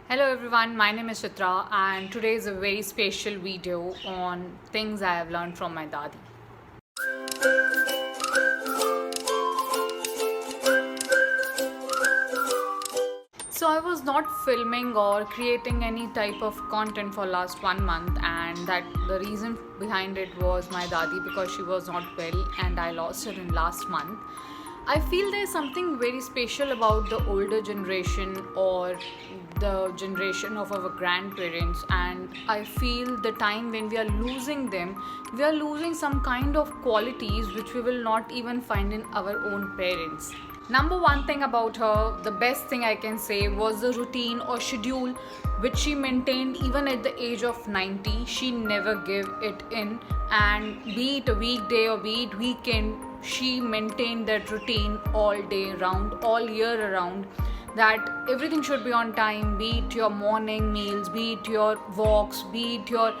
Hello everyone, my name is Chitra and today is a very special video on things I have learned from my dadi. So I was not filming or creating any type of content for last 1 month, and that the reason behind it was my dadi, because she was not well and I lost her in last month. I feel there's something very special about the older generation or the generation of our grandparents, and I feel the time when we are losing them, we are losing some kind of qualities which we will not even find in our own parents. Number one thing about her, the best thing I can say, was the routine or schedule which she maintained even at the age of 90. She never gave it in, and be it a weekday or be it weekend, she maintained that routine all day round, all year around, that everything should be on time, be it your morning meals, be it your walks, be it your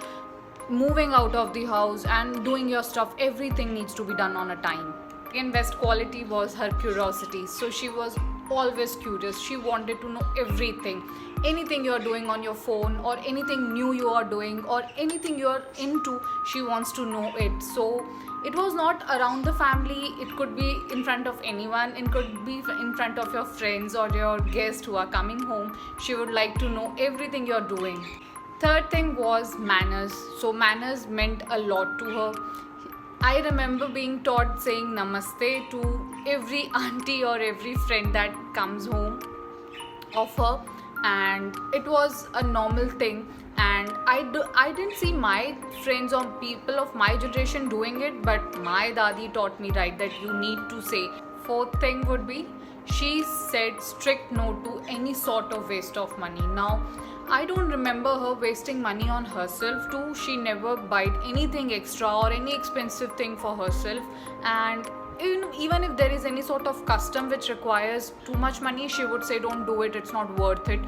moving out of the house and doing your stuff. Everything needs to be done on a time. Second best quality was her curiosity. So she was always curious. She wanted to know everything. Anything you're doing on your phone, or anything new you are doing, or anything you're into, she wants to know it. So it was not around the family, it could be in front of anyone, it could be in front of your friends or your guests who are coming home. She would like to know everything you're doing. Third thing was manners. So manners meant a lot to her. I remember being taught saying namaste to every auntie or every friend that comes home of her, and it was a normal thing. And I didn't see my friends or people of my generation doing it, but my dadi taught me right that you need to say. Fourth thing would be, she said strict no to any sort of waste of money. Now, I don't remember her wasting money on herself too. She never bought anything extra or any expensive thing for herself. And even if there is any sort of custom which requires too much money, she would say don't do it, it's not worth it.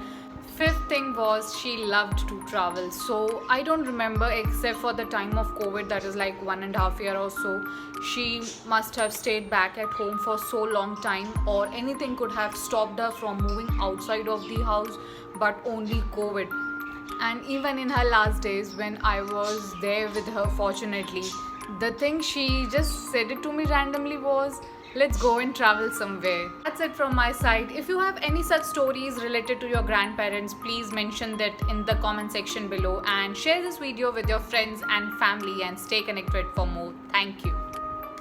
Fifth thing was, she loved to travel. So I don't remember, except for the time of COVID, that is like 1.5 years or so, she must have stayed back at home for so long time, or anything could have stopped her from moving outside of the house, but only COVID. And even in her last days, when I was there with her, fortunately, the thing she just said it to me randomly was, let's go and travel somewhere. That's it from my side. If you have any such stories related to your grandparents, please mention that in the comment section below, and share this video with your friends and family, and stay connected for more. Thank you.